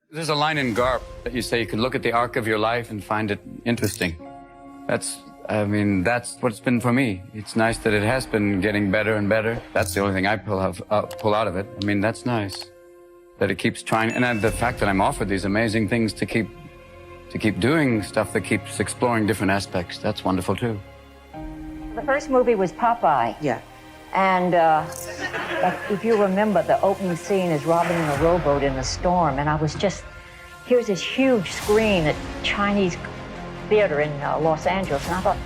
There's a line in Garp that you say you could look at the arc of your life and find it interesting. That's what it's been for me. It's nice that it has been getting better and better. That's the only thing I pull out of it. I mean, that's nice that it keeps trying. And the fact that I'm offered these amazing things to keep doing stuff that keeps exploring different aspects, that's wonderful too. The first movie was Popeye. Yeah. And if you remember, the opening scene is Robin in a rowboat in a storm, and I was just, here's this huge screen at Chinese theater in Los Angeles, and I thought,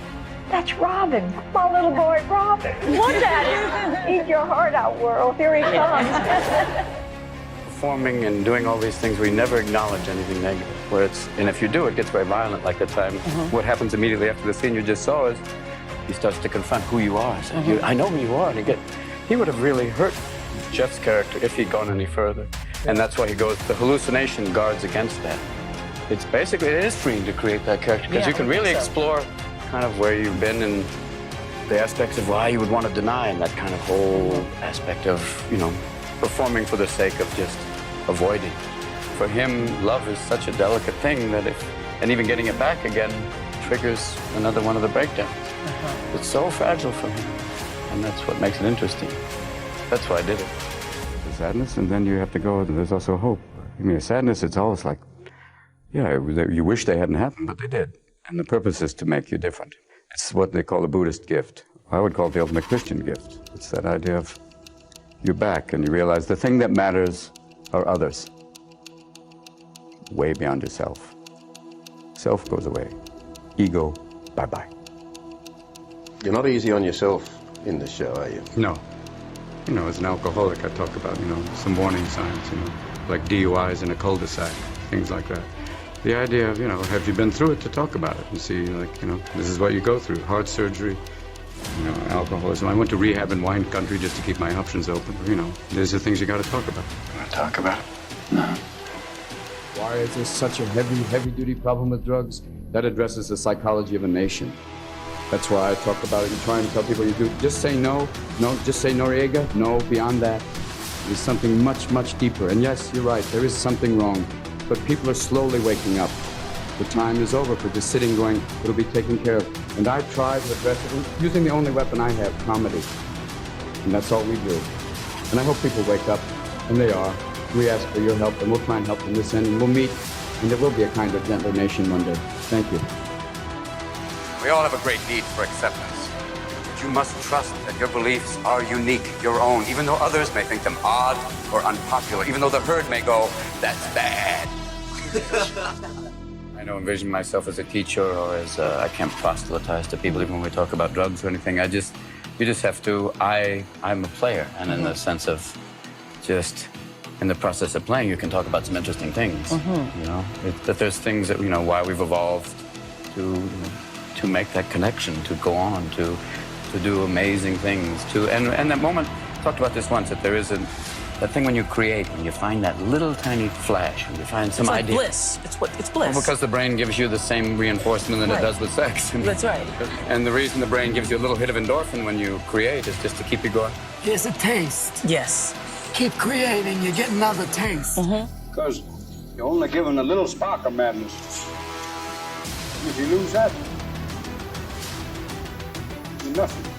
that's Robin, my little boy Robin. Look at him. Eat your heart out, world. Here he comes. Performing and doing all these things, we never acknowledge anything negative. And if you do, it gets very violent. Like the time, what happens immediately after the scene you just saw is he starts to confront who you are. So I know who you are, and he would have really hurt Jeff's character if he'd gone any further. And that's why he goes. The hallucination guards against that. It's basically, it is freeing to create that character because you can really explore kind of where you've been and the aspects of why you would want to deny, and that kind of whole aspect of, performing for the sake of just avoiding. For him, love is such a delicate thing that and even getting it back again triggers another one of the breakdowns. It's so fragile for him, and that's what makes it interesting. That's why I did it. The sadness, and then you have to go, there's also hope. I mean, sadness, it's always like, you wish they hadn't happened, but they did. And the purpose is to make you different. It's what they call a Buddhist gift. I would call it the ultimate Christian gift. It's that idea of you're back and you realize the thing that matters are others. Way beyond yourself. Self goes away. Ego, bye-bye. You're not easy on yourself in this show, are you? No. As an alcoholic, I talk about, some warning signs, like DUIs in a cul-de-sac, things like that. The idea of, have you been through it to talk about it and see, this is what you go through. Heart surgery, alcoholism. I went to rehab in wine country just to keep my options open. These are things you got to talk about. You want to talk about it? No. Why is there such a heavy-duty problem with drugs? That addresses the psychology of a nation. That's why I talk about it and try and tell people you do. Just say no. No, just say Noriega. No, beyond that. There's something much, much deeper. And yes, you're right, there is something wrong. But people are slowly waking up. The time is over for just sitting going, it'll be taken care of. And I try to address it using the only weapon I have, comedy. And that's all we do. And I hope people wake up, and they are. We ask for your help, and we'll try and help them this end, and we'll meet, and there will be a kind of gentler nation one day. Thank you. We all have a great need for acceptance. But you must trust that your beliefs are unique, your own, even though others may think them odd or unpopular, even though the herd may go, that's bad. I don't envision myself as a teacher or as I can't proselytize to people even when we talk about drugs or anything. You just have to, I'm a player, and in the sense of just in the process of playing, you can talk about some interesting things. That there's things that, why we've evolved to make that connection, to go on, to do amazing things, and that moment, I talked about this once, that there is that thing when you create, and you find that little tiny flash, and you find some idea. It's bliss. It's bliss. Well, because the brain gives you the same reinforcement that it does with sex. That's right. And the reason the brain gives you a little hit of endorphin when you create is just to keep you going. Here's a taste. Yes. Keep creating, you get another taste. Because you're only given a little spark of madness. If you lose that, you're nothing.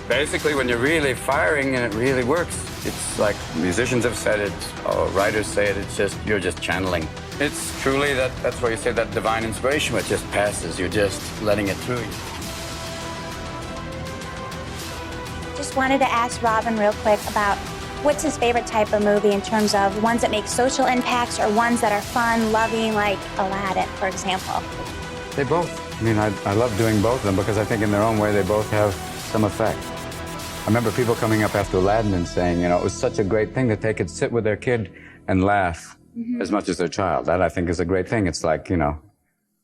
Basically, when you're really firing and it really works, it's like musicians have said it, or writers say it, you're just channeling. It's truly that's why you say that divine inspiration, it just passes, you're just letting it through you. Just wanted to ask Robin real quick about what's his favorite type of movie in terms of ones that make social impacts or ones that are fun, loving, like Aladdin, for example. They both. I love doing both of them because I think in their own way they both have some effect. I remember people coming up after Aladdin and saying, it was such a great thing that they could sit with their kid and laugh as much as their child. That, I think, is a great thing. It's like,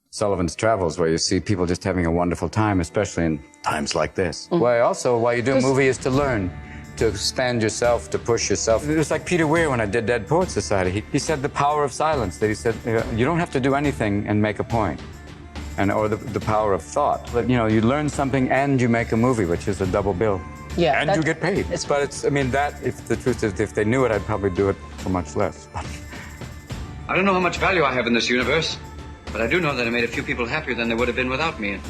Sullivan's Travels, where you see people just having a wonderful time, especially in times like this. Why you do a movie is to learn, to expand yourself, to push yourself. It was like Peter Weir when I did Dead Poets Society. He said the power of silence, that he said, you don't have to do anything and make a point. Or the power of thought. But, you learn something and you make a movie, which is a double bill. Yeah, and you get paid. But it's, I mean, that, if the truth is, if they knew it, I'd probably do it for much less. I don't know how much value I have in this universe, but I do know that I made a few people happier than they would have been without me. And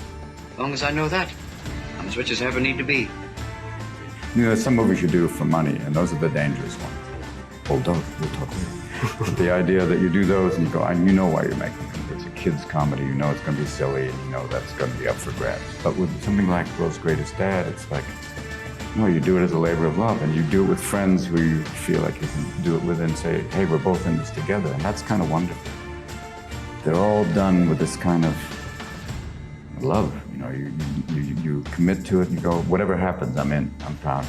as long as I know that, I'm as rich as I ever need to be. You know, there's some movies you do for money, and those are the dangerous ones. Hold on, we'll talk later. The idea that you do those and you go, and you know why you're making them. It's a kid's comedy, you know it's going to be silly, and you know that's going to be up for grabs. But with something like World's Greatest Dad, it's like, no, you do it as a labor of love, and you do it with friends who you feel like you can do it with and say, hey, we're both in this together, and that's kind of wonderful. They're all done with this kind of love, you know, you commit to it and you go, whatever happens, I'm in, I'm proud.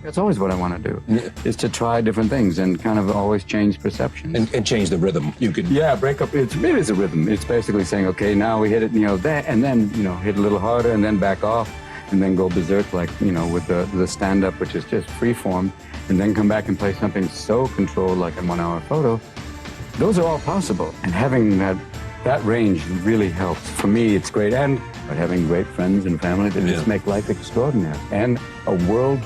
That's always what I want to do, is to try different things and kind of always change perceptions. And change the rhythm. You could. Yeah, break up, it is a rhythm. It's basically saying, okay, now we hit it, you know, that, and then, you know, hit a little harder and then back off and then go berserk like, you know, with the stand-up, which is just free form, and then come back and play something so controlled like a 1 hour photo. Those are all possible. And having that range really helps. For me, it's great. And but having great friends and family that just make life extraordinary. And a world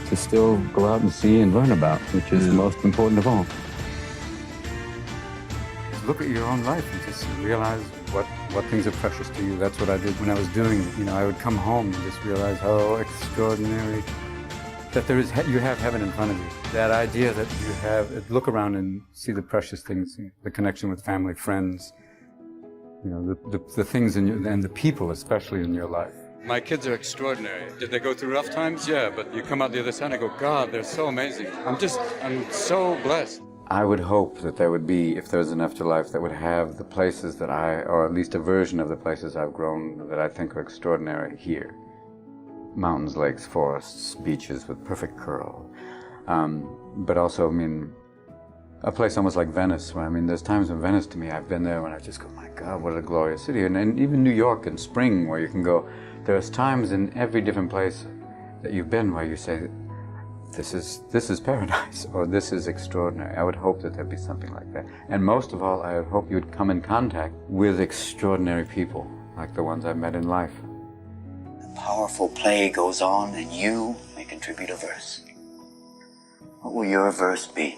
to still go out and see and learn about, which is the most important of all. Just look at your own life and just realize what things are precious to you. That's what I did when I was doing it. You know, I would come home and just realize how extraordinary that there is, you have heaven in front of you. That idea that you have, look around and see the precious things, the connection with family, friends, you know, the things in your, and the people especially in your life. My kids are extraordinary. Did they go through rough times? Yeah, but you come out the other side and go, God, they're so amazing. I'm so blessed. I would hope that there would be, if there was an afterlife, that would have the places that or at least a version of the places I've grown that I think are extraordinary here. Mountains, lakes, forests, beaches with perfect curl. But also, I mean, a place almost like Venice, where, I mean, there's times in Venice to me, I've been there when I just go, my God, what a glorious city. And even New York in spring, where you can go, there's times in every different place that you've been where you say, this is paradise, or this is extraordinary. I would hope that there'd be something like that. And most of all, I would hope you would come in contact with extraordinary people, like the ones I've met in life. The powerful play goes on, and you may contribute a verse. What will your verse be?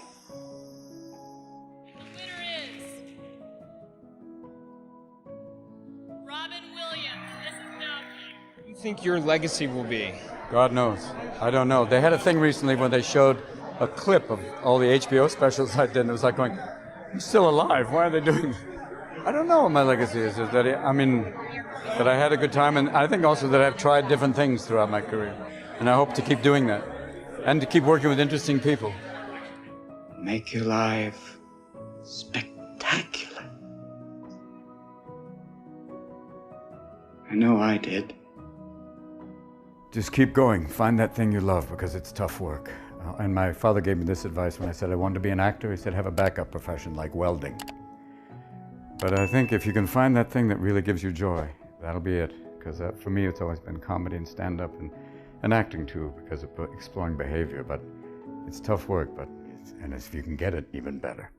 Think your legacy will be? God knows. I don't know. They had a thing recently when they showed a clip of all the HBO specials I did, and it was like going, I'm still alive. Why are they doing this? I don't know what my legacy is. That that I had a good time, and I think also that I've tried different things throughout my career. And I hope to keep doing that, and to keep working with interesting people. Make your life spectacular. I know I did. Just keep going. Find that thing you love, because it's tough work. And my father gave me this advice when I said I wanted to be an actor. He said, have a backup profession like welding. But I think if you can find that thing that really gives you joy, that'll be it. Because for me, it's always been comedy and stand-up and acting too, because of exploring behavior. But it's tough work, and if you can get it, even better.